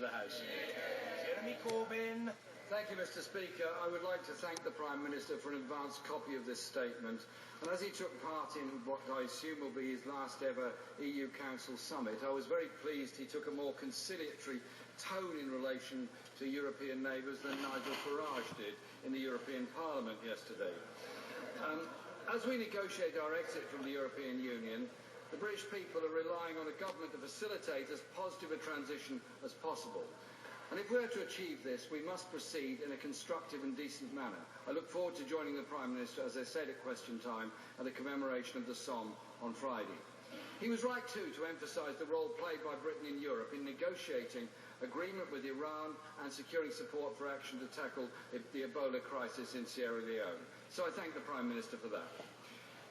the House. Jeremy Corbyn. Thank you, Mr. Speaker. I would like to thank the Prime Minister for an advance copy of this statement. And as he took part in what I assume will be his last ever EU Council summit, I was very pleased he took a more conciliatory tone in relation to European neighbours than Nigel Farage did in the European Parliament yesterday. As we negotiate our exit from the European Union, the British people are relying on a government to facilitate as positive a transition as possible. And if we are to achieve this, we must proceed in a constructive and decent manner. I look forward to joining the Prime Minister, as I said at question time, at the commemoration of the Somme on Friday. He was right, too, to emphasise the role played by Britain in Europe in negotiating agreement with Iran and securing support for action to tackle the Ebola crisis in Sierra Leone. So I thank the Prime Minister for that.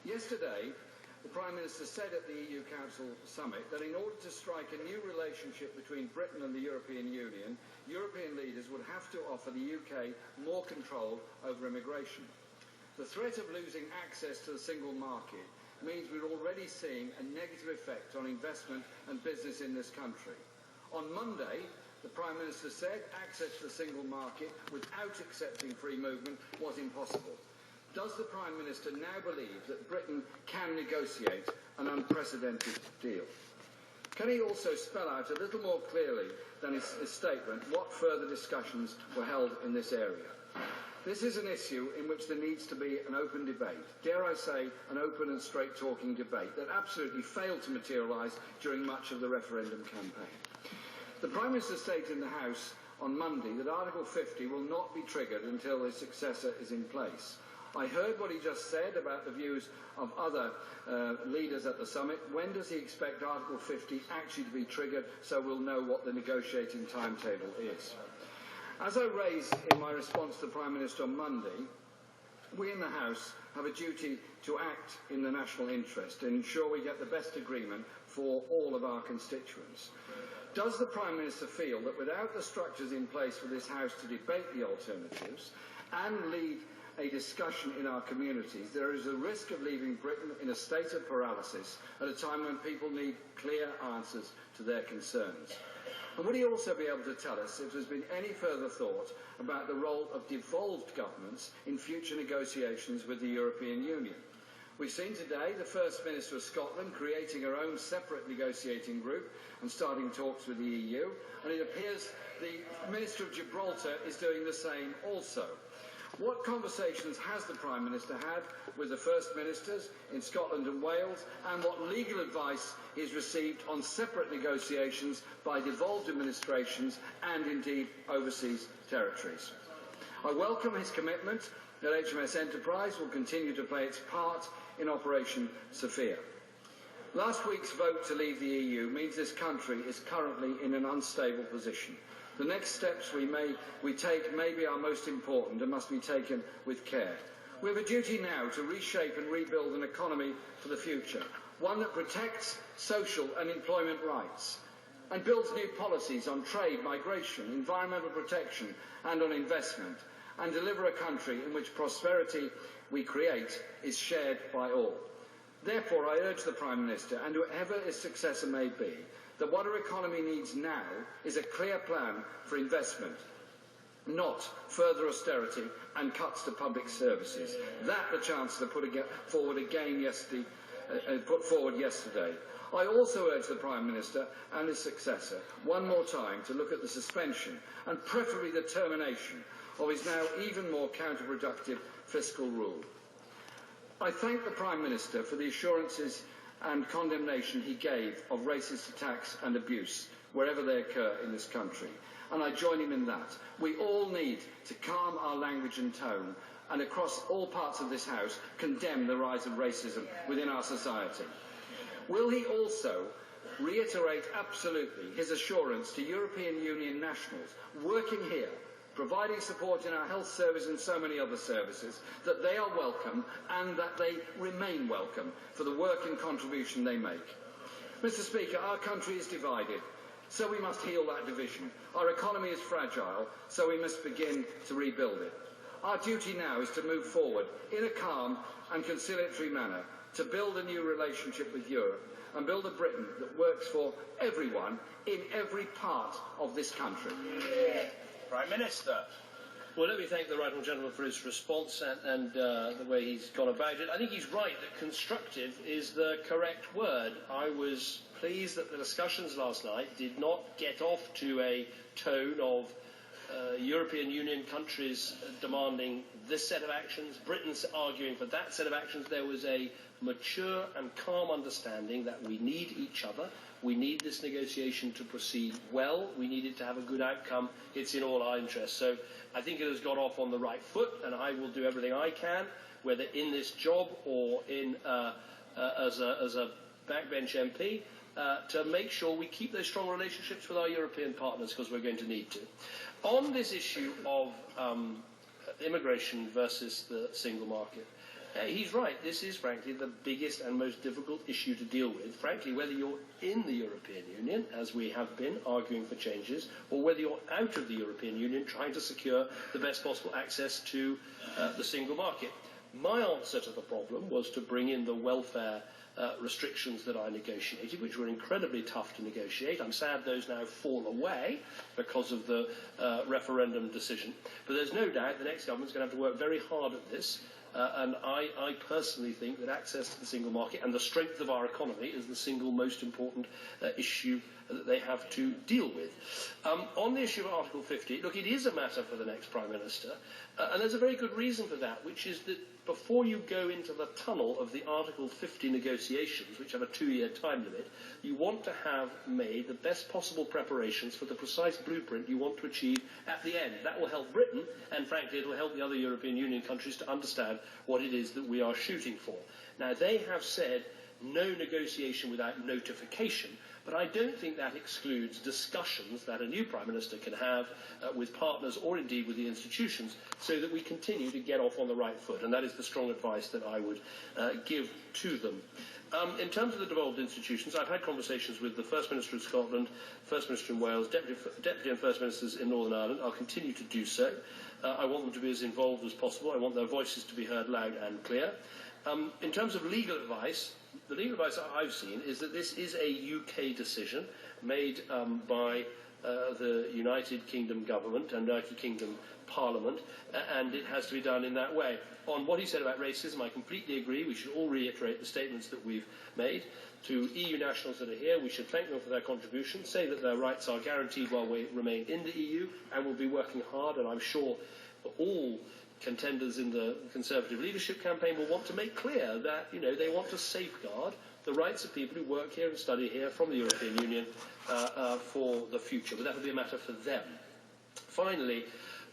Yesterday, the Prime Minister said at the EU Council summit that in order to strike a new relationship between Britain and the European Union, European leaders would have to offer the UK more control over immigration. The threat of losing access to the single market means we're already seeing a negative effect on investment and business in this country. On Monday, the Prime Minister said access to the single market without accepting free movement was impossible. Does the Prime Minister now believe that Britain can negotiate an unprecedented deal? Can he also spell out a little more clearly than his statement what further discussions were held in this area? This is an issue in which there needs to be an open debate, dare I say an open and straight-talking debate that absolutely failed to materialise during much of the referendum campaign. The Prime Minister stated in the House on Monday that Article 50 will not be triggered until his successor is in place. I heard what he just said about the views of other leaders at the summit. When does he expect Article 50 actually to be triggered so we'll know what the negotiating timetable is? As I raised in my response to the Prime Minister on Monday, we in the House have a duty to act in the national interest and ensure we get the best agreement for all of our constituents. Does the Prime Minister feel that without the structures in place for this House to debate the alternatives and lead a discussion in our communities, there is a risk of leaving Britain in a state of paralysis at a time when people need clear answers to their concerns? And would he also be able to tell us if there's been any further thought about the role of devolved governments in future negotiations with the European Union? We've seen today the First Minister of Scotland creating her own separate negotiating group and starting talks with the EU, and it appears the Minister of Gibraltar is doing the same also. What conversations has the Prime Minister had with the First Ministers in Scotland and Wales, and what legal advice is received on separate negotiations by devolved administrations and indeed overseas territories? I welcome his commitment that HMS Enterprise will continue to play its part in Operation Sophia. Last week's vote to leave the EU means this country is currently in an unstable position. The next steps we take may be our most important and must be taken with care. We have a duty now to reshape and rebuild an economy for the future, one that protects social and employment rights and builds new policies on trade, migration, environmental protection and on investment, and deliver a country in which prosperity we create is shared by all. Therefore, I urge the Prime Minister, and whoever his successor may be, that what our economy needs now is a clear plan for investment, not further austerity and cuts to public services. That the Chancellor put forward yesterday. I also urge the Prime Minister and his successor one more time to look at the suspension and preferably the termination of his now even more counterproductive fiscal rule. I thank the Prime Minister for the assurances and condemnation he gave of racist attacks and abuse wherever they occur in this country, and I join him in that. We all need to calm our language and tone and across all parts of this House condemn the rise of racism within our society. Will he also reiterate absolutely his assurance to European Union nationals working here, providing support in our health service and so many other services, that they are welcome and that they remain welcome for the work and contribution they make? Mr. Speaker, our country is divided, so we must heal that division. Our economy is fragile, so we must begin to rebuild it. Our duty now is to move forward in a calm and conciliatory manner to build a new relationship with Europe and build a Britain that works for everyone, in every part of this country. Prime Minister. Well, let me thank the right honourable gentleman for his response and the way he's gone about it. I think he's right that constructive is the correct word. I was pleased that the discussions last night did not get off to a tone of European Union countries demanding this set of actions, Britain's arguing for that set of actions. There was a mature and calm understanding that we need each other. We need this negotiation to proceed well. We need it to have a good outcome. It's in all our interests. So I think it has got off on the right foot, and I will do everything I can, whether in this job or in as a backbench MP, to make sure we keep those strong relationships with our European partners, because we're going to need to. On this issue of immigration versus the single market, he's right. This is, frankly, the biggest and most difficult issue to deal with. Frankly, whether you're in the European Union, as we have been arguing for changes, or whether you're out of the European Union trying to secure the best possible access to the single market. My answer to the problem was to bring in the welfare restrictions that I negotiated, which were incredibly tough to negotiate. I'm sad those now fall away because of the referendum decision. But there's no doubt the next government's going to have to work very hard at this. And I personally think that access to the single market and the strength of our economy is the single most important issue that they have to deal with. On the issue of Article 50, look, it is a matter for the next Prime Minister, and there's a very good reason for that, which is that before you go into the tunnel of the Article 50 negotiations, which have a 2-year time limit, you want to have made the best possible preparations for the precise blueprint you want to achieve at the end. That will help Britain, and frankly it will help the other European Union countries to understand what it is that we are shooting for. Now, they have said no negotiation without notification, but I don't think that excludes discussions that a new Prime Minister can have with partners or indeed with the institutions, so that we continue to get off on the right foot, and that is the strong advice that I would give to them. In terms of the devolved institutions, I've had conversations with the First Minister of Scotland, First Minister in Wales, Deputy and First Ministers in Northern Ireland. I'll continue to do so. I want them to be as involved as possible. I want their voices to be heard loud and clear. In terms of legal advice, the legal advice I've seen is that this is a UK decision made by the United Kingdom government and United Kingdom Parliament, and it has to be done in that way. On what he said about racism, I completely agree. We should all reiterate the statements that we've made. To EU nationals that are here, we should thank them for their contribution, say that their rights are guaranteed while we remain in the EU, and we'll be working hard, and I'm sure all contenders in the Conservative leadership campaign will want to make clear that, they want to safeguard the rights of people who work here and study here from the European Union for the future. But that will be a matter for them. Finally,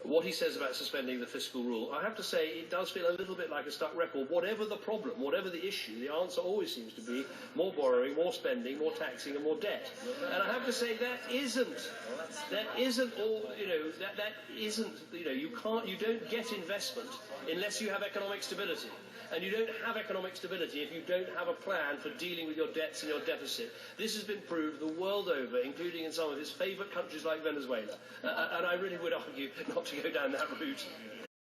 what he says about suspending the fiscal rule, I have to say it does feel a little bit like a stuck record. Whatever the problem, whatever the issue, the answer always seems to be more borrowing, more spending, more taxing and more debt. And I have to say that isn't all, that isn't, you don't get investment unless you have economic stability. And you don't have economic stability if you don't have a plan for dealing with your debts and your deficit. This has been proved the world over, including in some of his favourite countries like Venezuela. And I really would argue not to go down that route.